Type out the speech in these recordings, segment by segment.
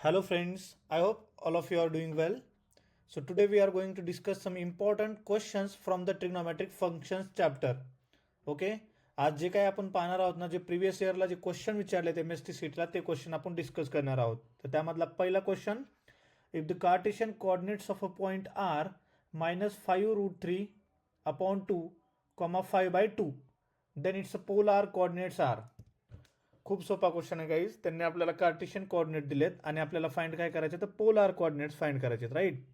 Hello friends, I hope all of you are doing well. So today we are going to discuss some important questions from the trigonometric functions chapter. Okay, आज जे काही आपण पाहणार आहोत ना, जे previous इयरला जे क्वेश्चन विचारलेत MST सीटला ते क्वेश्चन आपण डिस्कस करणार आहोत. तर त्यामधला पहिला question, if the Cartesian coordinates of a point are -5√3 upon 2, 5/2, then it's a polar coordinates are. खूप सोपा क्वेश्चन आहे गाईज. त्यांनी आपल्याला कार्टेशियन कोऑर्डिनेट दिलेत आणि आपल्याला फाइंड काय करायचे, तर पोलार कोऑर्डिनेट्स फाइंड करायचे, राईट.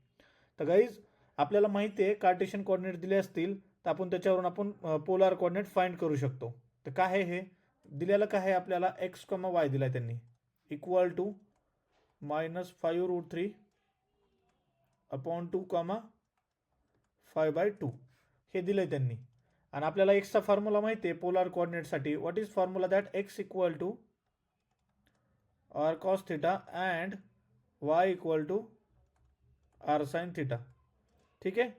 तर गाईज आपल्याला माहिती आहे कार्टेशियन कोऑर्डिनेट दिले असतील तर आपण त्याच्यावरून आपण पोलार कोऑर्डिनेट फाइंड करू शकतो. तर काय आहे हे दिलेलं, काय आहे आपल्याला एक्स कॉमा वाय दिलाय त्यांनी, इक्वल टू -5√3 अपॉन 2, 5/2 हे दिलंय त्यांनी. आणि आपल्याला एक्सचा फॉर्म्युला माहिती आहे पोलार कोऑर्डिनेटसाठी. What is formula that x equal to r cos theta and y equal to r sine theta. ठीक आहे.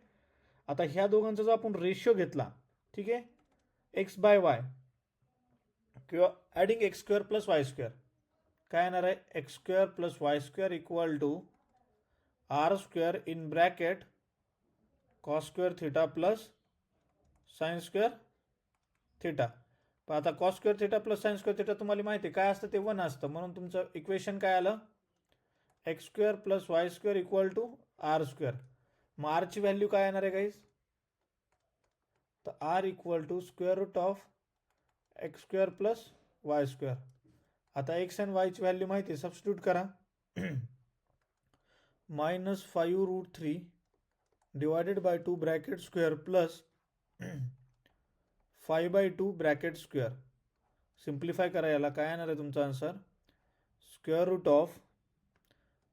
आता ह्या दोघांचा जो आपण रेशिओ घेतला, ठीक आहे, एक्स बाय वाय किंवा adding x square plus y square, काय येणार आहे, x square plus y square equal to r square in bracket cos square theta plus sine square theta. पण आता cos square theta plus sine square theta तुम्हाला माहिती आहे काय असतं, ते 1 असतं. म्हणून तुमचं इक्वेशन काय आलं, x square plus y square equal to r square. मग आरची व्हॅल्यू काय येणार आहे गाईज, तर r equal to square root of x square plus y square. आता एक्स अँड वायची व्हॅल्यू माहिती आहे, सबस्टिट्यूट करा. -5√3 divided by 2 bracket square plus 5/2 bracket square. Simplify करा, याला काय येणार आहे तुमचा आन्सर, स्क्वेअर रूट ऑफ,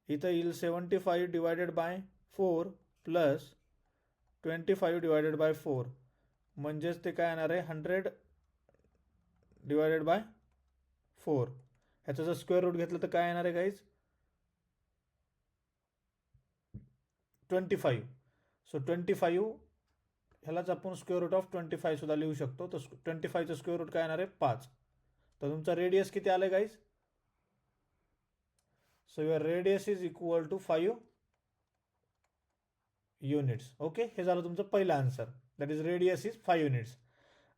इथं येईल 75 divided by 4 plus 25 divided by 4, म्हणजेच ते काय येणार आहे 100 डिवायडेड बाय 4. ह्याचं जर स्क्वेअर रूट घेतलं तर काय येणार आहे गाईज, 25. सो 25 ह्यालाच आपण स्क्वेअर रूट ऑफ 25 सुद्धा लिहू शकतो. तर 25चं स्क्वेअर रूट काय येणार आहे 5. तर तुमचा रेडियस किती आलं guys, so your radius is equal to 5 units. Okay, हे झालं तुमचं पहिलं answer, that is radius is 5 units.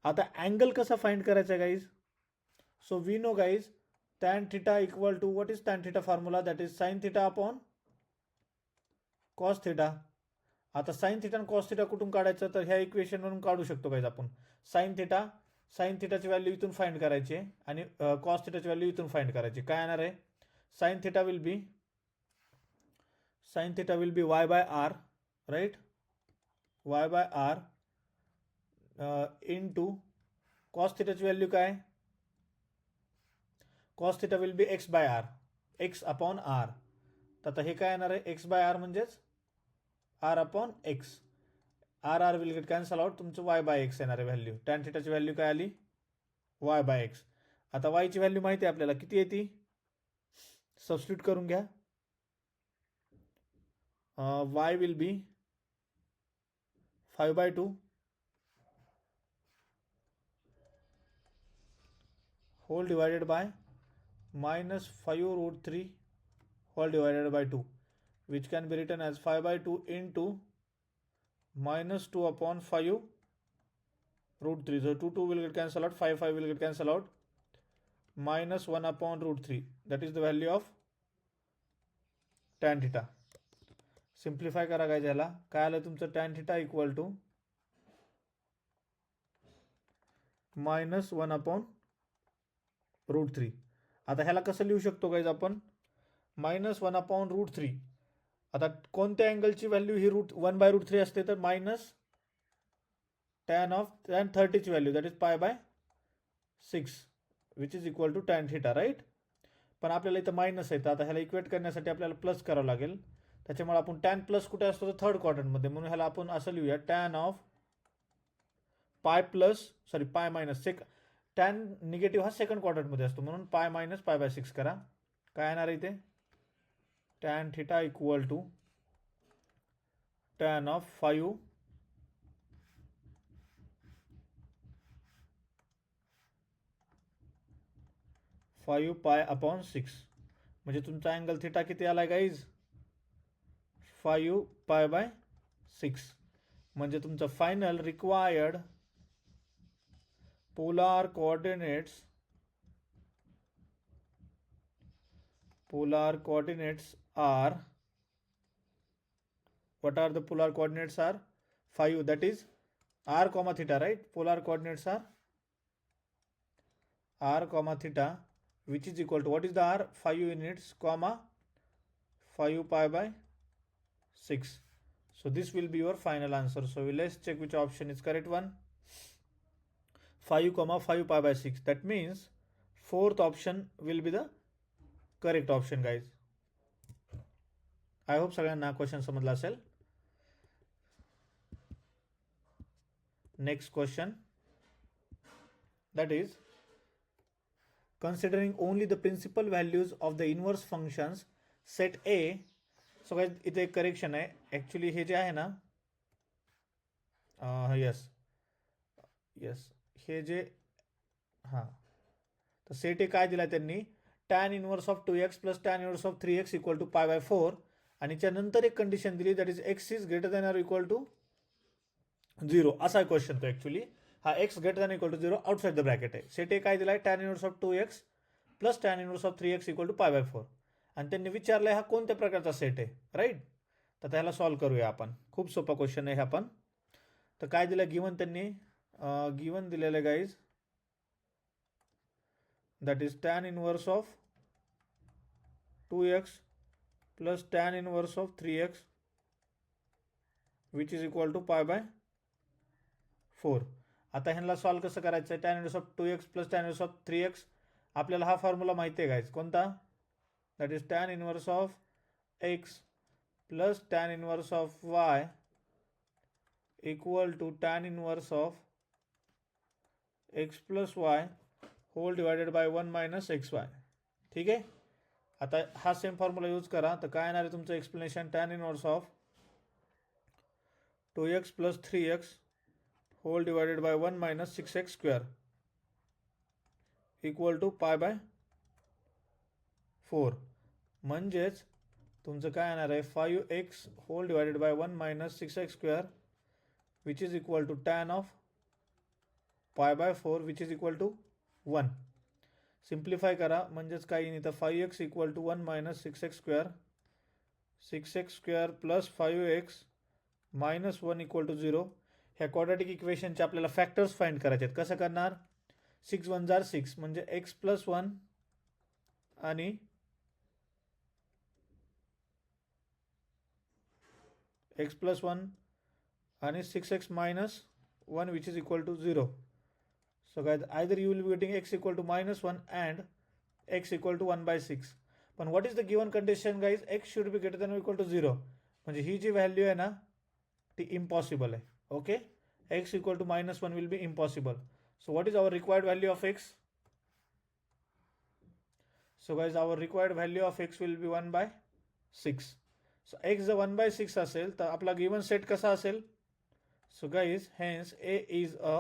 आता अँगल कसा फाइंड करायचा guys, so we know guys tan theta equal to, what is tan theta formula, that is sine theta upon cos theta. आता sine theta आणि cos theta कुठून काढायचं, तर ह्या equation म्हणून काढू शकतो गाईज आपण. साइन थिटाची व्हॅल्यू इथून फाइंड करायची आणि कॉस थिटाची व्हॅल्यू इथून फाइंड करायची. काय येणार आहे, sine theta will be y by r, right, y by r into cos थिटाची व्हॅल्यू काय, cos theta will be x by r, x upon r. तर आता हे काय येणार आहे, एक्स बाय आर म्हणजेच r upon x. R will get cancel out, तुमचं वाय बाय एक्स येणार आहे व्हॅल्यू. टॅन थिटाची व्हॅल्यू काय आली, वाय बाय एक्स. आता वायची व्हॅल्यू माहिती आहे आपल्याला किती येते, सबस्टिट्यूट करून घ्या. Y will be 5/2 whole divided by -5√3 whole divided by 2, which can be written as 5/2 into -2 upon 5√3. So 2 will get cancelled out, 5 will get cancelled out, -1 upon √3, that is the value of tan theta. Simplify करा काय याला, काय आलं तुमचं, tan theta equal to -1 upon √3. आता ह्याला कसं लिहू शकतो गाईज आपण, -1 अपॉन √3. आता कोणत्या अँगलची व्हॅल्यू ही 1/√3 असते, तर tan 30ची value, that is π/6, which is equal to tan theta, right. पण आपल्याला इथं मायनस आहे, तर आता ह्याला इक्वेट करण्यासाठी आपल्याला प्लस करावं लागेल. त्याच्यामुळे आपण टॅन प्लस कुठे असतो, तर थर्ड क्वाड्रंटमध्ये, म्हणून ह्याला आपण असं लिहूया, tan of pi minus tan negative हा सेकंड क्वाड्रंटमध्ये असतो, म्हणून π-π/6 करा. काय येणार आहे इथे, tan theta equal to tan of 5 π/6. म्हणजे तुमचा अँगल थिटा किती आला गाईज 5π/6. म्हणजे तुमचं final required polar coordinates are, what are the polar coordinates are 5, that is r comma theta, right? Polar coordinates are r comma theta, which is equal to, what is the r? 5 units comma 5π/6. So this will be your final answer. So let's check which option is correct one. 5 comma 5π/6, that means fourth option will be the correct option guys. I hope सगळ्यांना question समजला असेल. Next question, that is considering only the principal values of the inverse functions set A. So guys इथे एक correction आहे. Actually हे जे आहे ना यस हे जे हां तर सेट ए काय दिला त्यांनी tan inverse of 2x plus tan inverse of 3x equal to π/4 आणि त्यानंतर एक कंडिशन दिली that is x is greater than or equal to 0 असा क्वेश्चन तो ॲक्च्युली हा x greater than equal to 0 outside the bracket आहे. Set A काय दिला आहे tan inverse of 2x plus tan inverse of 3x equal to π/4 आणि त्यांनी विचारलंय हा कोणत्या प्रकारचा सेट आहे, राईट? तर त्याला सॉल्व्ह करूया आपण. खूप सोपा क्वेश्चन आहे आपण. तर काय दिलं गिवन त्यांनी गिवन दिलेलं आहे guys, that is tan inverse of 2x plus tan inverse of 3x which is equal to π/4. आता ह्यांना सॉल्व्ह कसं करायचं आहे? tan inverse of 2x plus tan inverse of 3x आपल्याला हा फॉर्म्युला माहिती आहे गाईज, कोणता? That is tan inverse of x plus tan inverse of y equal to tan inverse of x plus y whole divided by 1 minus xy. ठीक आहे. आता हा same formula use करा तर काय येणार आहे तुमचं explanation? tan inverse of 2x plus 3x whole divided by 1 minus 6x square equal to π/4. म्हणजेच तुमचं काय येणार आहे 5x whole divided by 1 minus 6x square which is equal to tan of π/4 which is equal to 1. Simplify करा म्हणजेच काही नाही तर 5x equal to 1 minus 6x square, 6x square plus 5x minus 1 equal to 0. ह्या quadratic इक्वेशनचे आपल्याला factors find करायचे आहेत. कसं करणार? 6 1 जार 6 म्हणजे x प्लस 1 आणि x प्लस 1 आणि 6x minus 1 which is equal to 0. So guys, either you will be getting x equal to minus 1 and x equal to 1/6. पण what is the given condition guys? x should be greater than or equal to 0. म्हणजे ही जी value आहे ना ती impossible आहे. Okay, x equal to minus 1 will be impossible. So what is our required value of x? So guys, our required value of x will be 1/6. So x जर 1/6 असेल तर आपला given set कसा असेल? So guys, hence A is a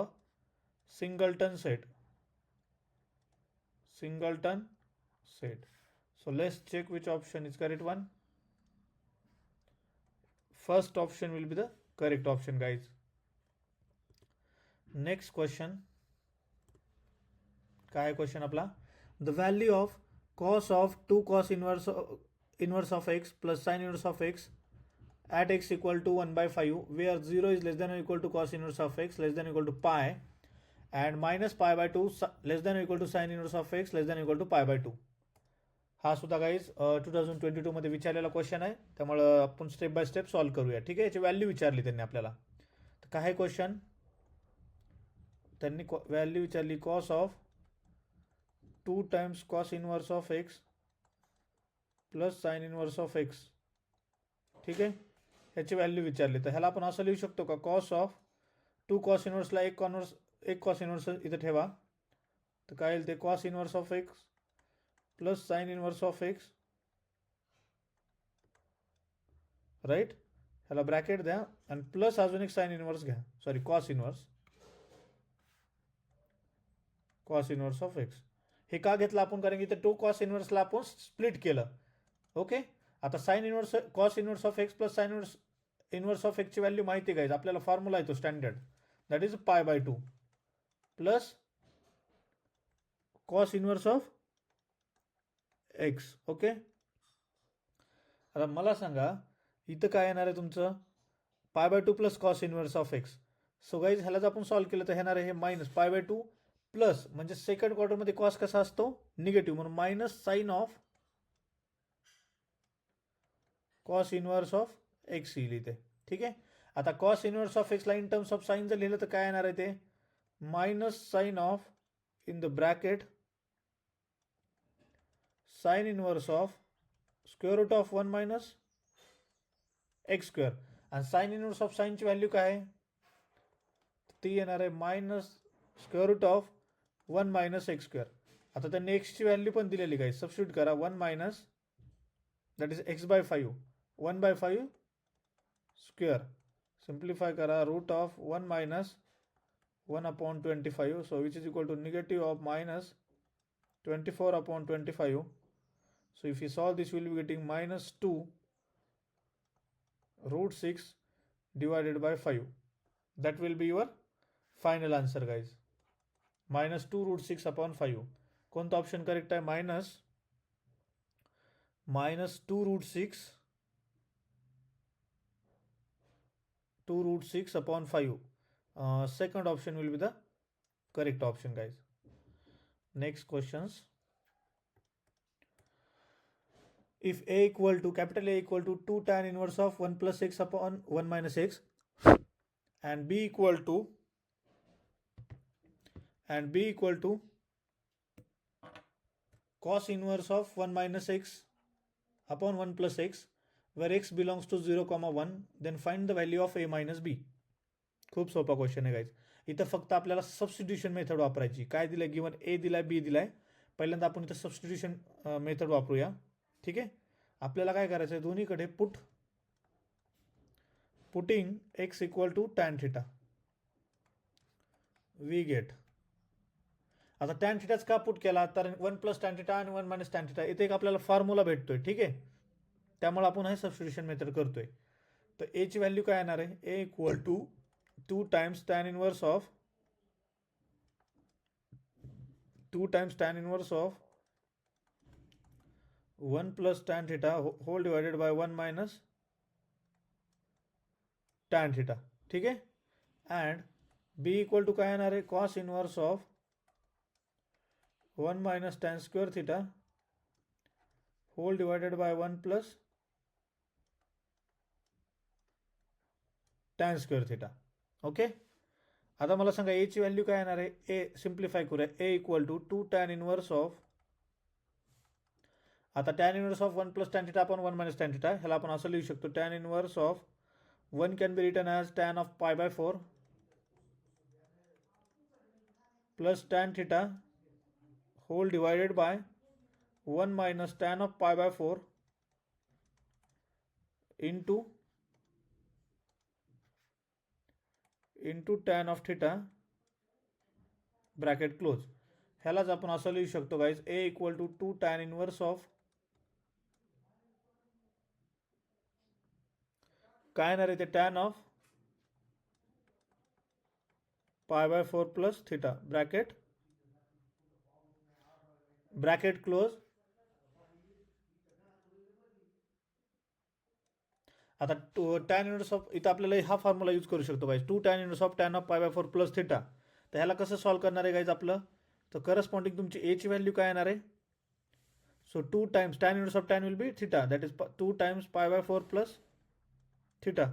singleton set. So let's check which option is correct one. First option will be the correct option guys. Next question. काय question आपला? The value of cos of 2 cos inverse of x plus sin inverse of x at x equal to 1/5 where 0 is less than or equal to cos inverse of x less than or equal to pi and minus π/2 less than or equal to sin inverse of x less than or equal to π/2. हा सुद्धा guys 2022 मध्ये विचारलेला question आहे, त्यामुळं आपण step by step solve करूया. ठीक आहे. याची व्हॅल्यू विचारली त्यांनी आपल्याला. तर काय क्वेश्चन? त्यांनी व्हॅल्यू विचारली cos of 2 times cos inverse of x plus sine inverse of x. ठीक आहे. ह्याची व्हॅल्यू विचारली तर ह्याला आपण असं लिहू शकतो का? कॉस ऑफ 2 कॉस इनवर्सला एक कॉस इनवर्स इथं ठेवा तर काय येईल ते cos inverse of x plus sine inverse of x, right. ह्याला ब्रॅकेट द्या आणि प्लस अजून एक साइन इनवर्स घ्या, sorry cos inverse of x. हे का घेतलं आपण, कारण की इथे 2 कॉस इन्व्हर्सला आपण स्प्लिट केलं. ओके, आता sine inverse cos inverse of x plus sine inverse of एक्सची व्हॅल्यू माहिती काय, आपल्याला फॉर्म्युला येतो standard, that is π/2 plus cos inverse of x. Okay, आता मला सांगा इथं काय येणार आहे तुमचं, π/2 plus cos inverse of x. So guys ह्याला जर आपण सॉल्व्ह केलं तर येणार आहे हे मायनस π/2 प्लस, म्हणजे सेकंड क्वार्टरमध्ये कॉस कसा असतो, निगेटिव्ह, म्हणून minus sine of cos inverse of x येईल इथे. ठीक आहे, आता कॉस इन्व्हर्स ऑफ एक्सला इन टर्म्स ऑफ साइन जर लिहिलं तर काय येणार आहे ते, minus sine of in the bracket sine inverse of square root of 1 minus x square. आणि साइन इन्व्हर्स ऑफ साइनची व्हॅल्यू काय आहे, ती येणार आहे minus square root of 1 minus x square. आता त्यांनी एक्सची व्हॅल्यू पण दिलेली काय, सबस्टिट्यूट करा, 1 minus that is x/5, 1/5 square, simplify करा, root of 1 minus 1/25, so which is equal to negative of minus 24/25. So if you solve this, you will be getting minus 2 root 6 divided by 5. That will be your final answer guys. Minus 2 root 6 upon 5. कोणता option correct आहे, minus 2 root 6 upon 5. Second option will be the correct option guys. Next questions. If a equal to capital A equal to 2 tan inverse of 1 plus x upon 1 minus x, and b equal to cos inverse of 1 minus x upon 1 plus x, where x belongs to 0,1, then find the value of a minus b. खूप सोपा question आहे guys. इथं फक्त आपल्याला substitution method वापरायची. काय दिलंय, given ए दिलाय, बी दिलाय. पहिल्यांदा आपण इथं सबस्टिट्यूशन मेथड वापरूया. ठीक आहे, आपल्याला काय करायचं आहे, दोन्हीकडे putting x equal to tan theta, we get. आता टॅन थिटाच का पुट केला, तर 1 प्लस टॅन थिटा आणि 1 मायनस टॅन थिटा इथे एक आपल्याला फॉर्म्युला भेटतोय. ठीक आहे, त्यामुळे आपण हे सबस्टिट्यूशन मेथड करतोय. तर ए ची व्हॅल्यू काय येणार आहे, A equal to 2 times tan inverse of 1 plus tan theta whole divided by 1 minus tan theta. ठीक है, and b equal to काय येणार आहे, cos inverse of 1 minus tan square theta whole divided by 1 plus tan square theta. Okay, आता मला सांगा a ची value काय येणार आहे, a सिम्प्लिफाय करूया, a equal to 2 tan inverse of, आता tan inverse of 1 plus tan theta upon 1 minus tan theta, ह्याला आपण असं लिहू शकतो, tan inverse of 1 can be written as tan of π/4 plus tan theta whole divided by 1 minus tan of π/4 into tan of theta bracket close. ह्यालाच आपण असं लिहू शकतो guys, a equal to 2 tan inverse of काय येणार आहे ते, tan of π/4 plus theta bracket close. आता tan इनवर्स ऑफ, इथं आपल्याला हा फॉर्म्युला यूज करू शकतो guys, 2 tan inverse of tan of π/4 plus theta. तर ह्याला कसं सॉल्व्ह करणार आहे गाइज आपलं, तर करस्पॉन्डिंग तुमची ए ची व्हॅल्यू काय येणार आहे, so 2 times tan inverse of tan will be theta, that is 2 times π/4 plus theta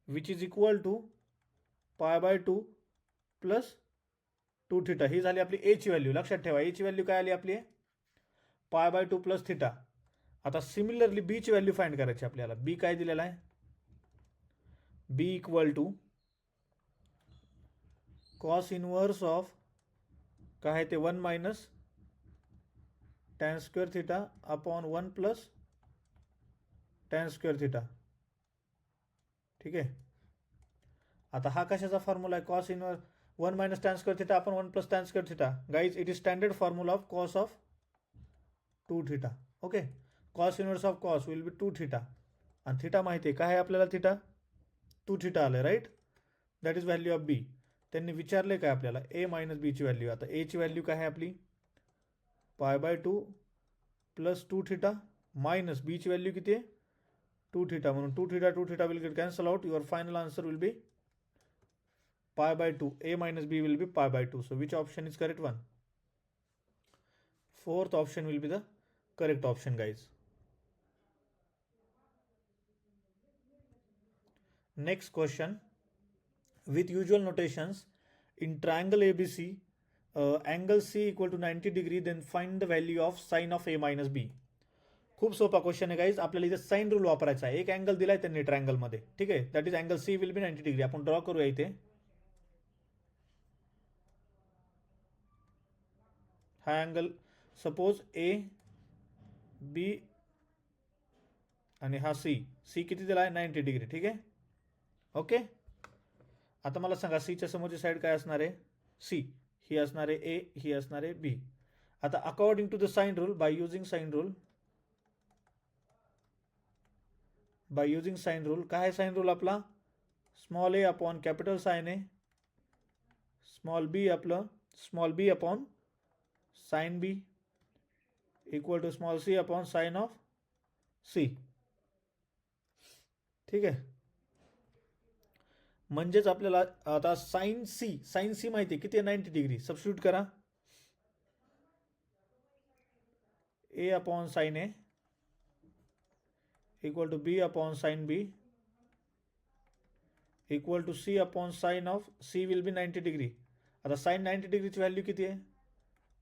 which is equal to π/2 plus 2 theta. ही झाली आपली ए ची व्हॅल्यू. लक्षात ठेवा, ए ची व्हॅल्यू काय आली आपली, π/2 प्लस थीटा. आता सिमिलरली बी ची व्हॅल्यू फाइंड करायची आपल्याला. बी काय दिलेला आहे, B equal to cos inverse of काय आहे ते 1 minus tan square theta upon 1 plus tan square theta. ठीक आहे, आता हा कशाचा फॉर्म्युला आहे, cos inverse 1 minus tan square theta upon 1 plus tan square theta. Guys, it is standard formula of cos of 2 theta. Okay, cos inverse of cos will be 2 theta. आणि theta माहिती आहे काय आहे आपल्याला, theta 2 theta आलं, right. That is value of B. त्यांनी विचारले काय आपल्याला, ए मायनस बीची व्हॅल्यू. आता एची व्हॅल्यू काय आहे आपली, π/2 प्लस 2 theta मायनस बीची व्हॅल्यू किती आहे 2 theta. म्हणून 2 theta will get cancel out. Your final answer will be π/2. a minus b will be π/2. So which option is correct one? Fourth option will be the correct option, guys. Next question. With usual notations, in triangle ABC, angle C equal to 90 degree, then find the value of sine of a minus b. खूप सोपा question आहे guys. आपल्याला इथे sine rule वापरायचा आहे. एक angle दिलाय त्यांनी ट्रायंगल मध्ये, ठीक आहे. That is angle C will be 90 degree. आपण ड्रॉ करूया इथे. हा अँगल सपोज ए बी आणि हा सी. सी किती दिला आहे 90 डिग्री, ठीक आहे. ओके, आता मला सांगा सीच्या समोरची साईड काय असणार आहे, सी. ही असणार आहे ए, ही असणार आहे बी. आता according to the sine rule, by using sine rule, काय आहे साइन रूल आपला, small a upon capital sine A, small b upon sine B equal to small c upon sine of C. ठीक आहे. म्हणजेच आपल्याला आता sign C माहिती आहे किती आहे 90 डिग्री. सबस्टिट्यूट करा. A upon sine A equal to B upon sine B equal to C upon sine of C will be 90 degree. आता साइन 90 डिग्रीची व्हॅल्यू किती आहे,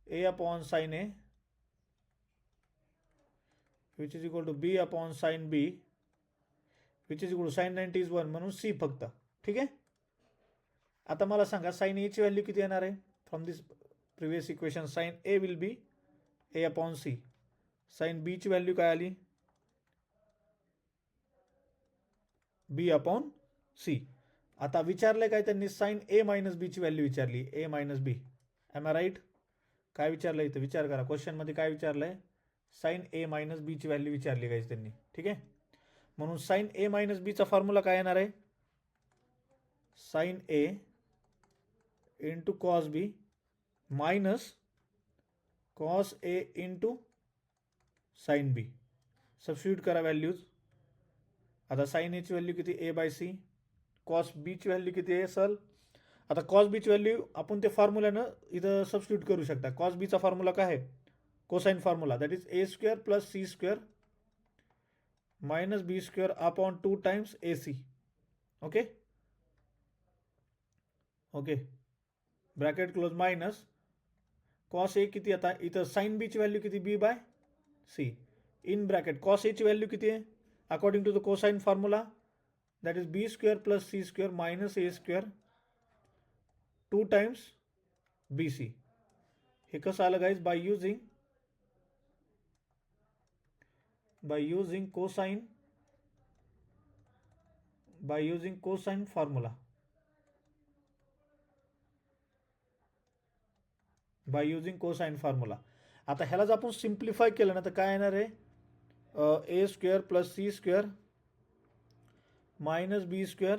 A upon sine A which is equal to B upon sine B which is equal to sine 90 is 1, म्हणून C फक्त. ठीक आहे. आता मला सांगा साइन ए ची व्हॅल्यू किती येणार आहे. From this previous equation sine A will be A upon C. Sine B ची व्हॅल्यू काय आली, बी अपॉन सी. आता विचारलंय काय त्यांनी, साइन ए मायनस बी ची व्हॅल्यू विचारली, A minus B. Am I right. काय विचारलं इथं, विचार करा क्वेश्चन मध्ये काय विचारलंय, साइन ए मायनस बी ची व्हॅल्यू विचारली गाईज त्यांनी. ठीक आहे. म्हणून साइन ए मायनस बी चा फॉर्म्युला काय येणार आहे, साइन ए इंटू कॉस बी मायनस कॉस ए इंटू साइन बी. सबस्टिट्यूट करा व्हॅल्यूज. आता साइन ए ची व्हॅल्यू किती, ए बाय सी. कॉस बी ची व्हॅल्यू किती आहे सर. आता कॉस बी ची व्हॅल्यू आपण ते फॉर्म्युल्यानं इथं सबस्टिट्यूट करू शकता. कॉस बीचा फॉर्म्युला काय आहे, cosine formula, that is A square plus C square minus B square upon 2 times A C. Okay okay, bracket close minus cos A किती, आता इथं साइन बी ची व्हॅल्यू किती, B by C. In bracket cos A ची value किती आहे according to the cosine formula, that is B square plus C square minus A square 2 times B C. हे कसं आलं guys, by using cosine formula. By using cosine formula. आता ह्याला जर आपण सिम्प्लिफाय केलं ना तर काय येणार आहे, A square plus C square minus B square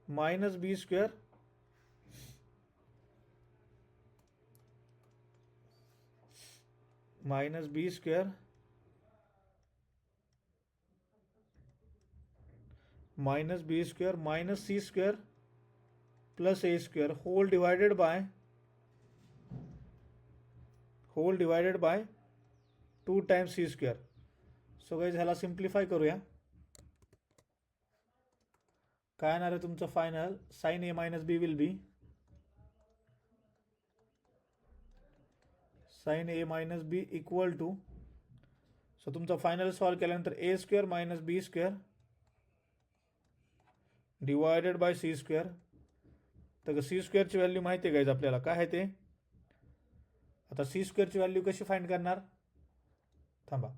minus B square minus B square minus B square minus C square plus A square whole divided by 2 times C square. So guys ह्याला simplify करूया. काय येणार आहे तुमचं final, sine A minus B will be sine A minus B equal to, so तुमचा final solve केल्यानंतर A square minus B square divided by C square. तर C स्क्वेअरची व्हॅल्यू माहिती आहे गाईज आपल्याला काय आहे ते. आता सी स्क्वेअरची व्हॅल्यू कशी फाइंड करणार, थांबा.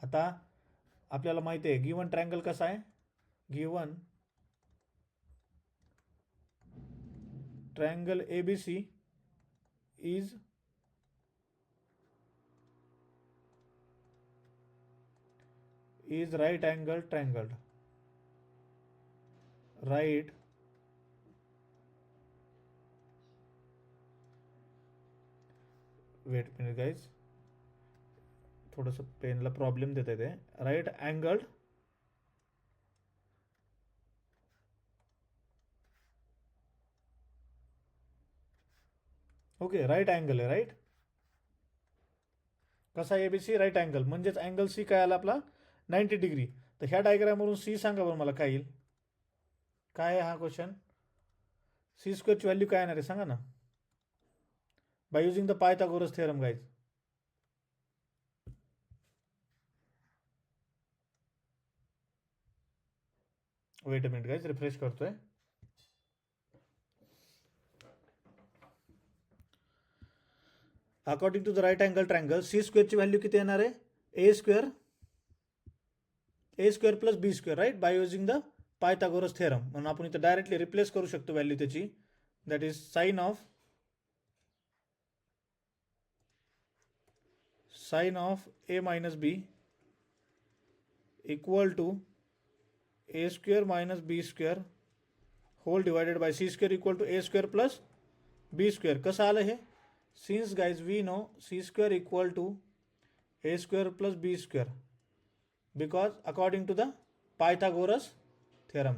आता आपल्याला माहिती आहे गिवन ट्रायंगल कसा आहे, given triangle ABC is right angle triangle. Right wait a minute guys, थोडंसं पेनला प्रॉब्लेम देते ते. राईट अँगल्ड ओके राईट अँगल आहे. राईट कसा एबीसी राईट अँगल म्हणजेच अँगल सी काय आला आपला 90 डिग्री. तर ह्या डायग्रामवरून सी सांगा बरं मला काय येईल. काय आहे हा क्वेश्चन. सी स्क्वेअरची व्हॅल्यू काय येणार आहे सांगा ना. By using the Pythagoras theorem guys. Wait a minute guys, refresh करतोय. According to the right angle triangle C स्क्वेअरची व्हॅल्यू किती येणार आहे. A square plus B square. Right by using the Pythagoras theorem. म्हणून आपण इथं डायरेक्टली रिप्लेस करू शकतो व्हॅल्यू त्याची. That is sine of A minus B equal to A square minus B square whole divided by C square equal to A square plus B square. कसं आलं हे. Since guys we know c square equal to A square plus B square because according to the Pythagoras theorem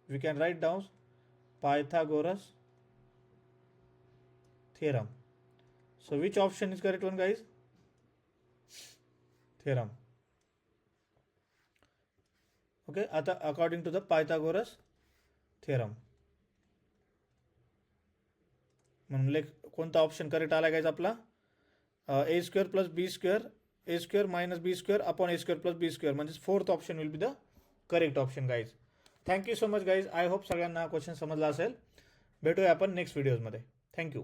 we can write down Pythagoras theorem. So which option is correct one guys. Theorem. Okay, आता according to the Pythagoras theorem म्हणून कोणता option correct आला guys आपला. ए square plus बी square ए square minus B square upon ए square plus बी square म्हणजेच fourth option will be the correct option guys. Thank you so much guys. I hope सगळ्यांना हा question समजला असेल. भेटूया आपण नेक्स्ट व्हिडिओजमध्ये. थँक्यू.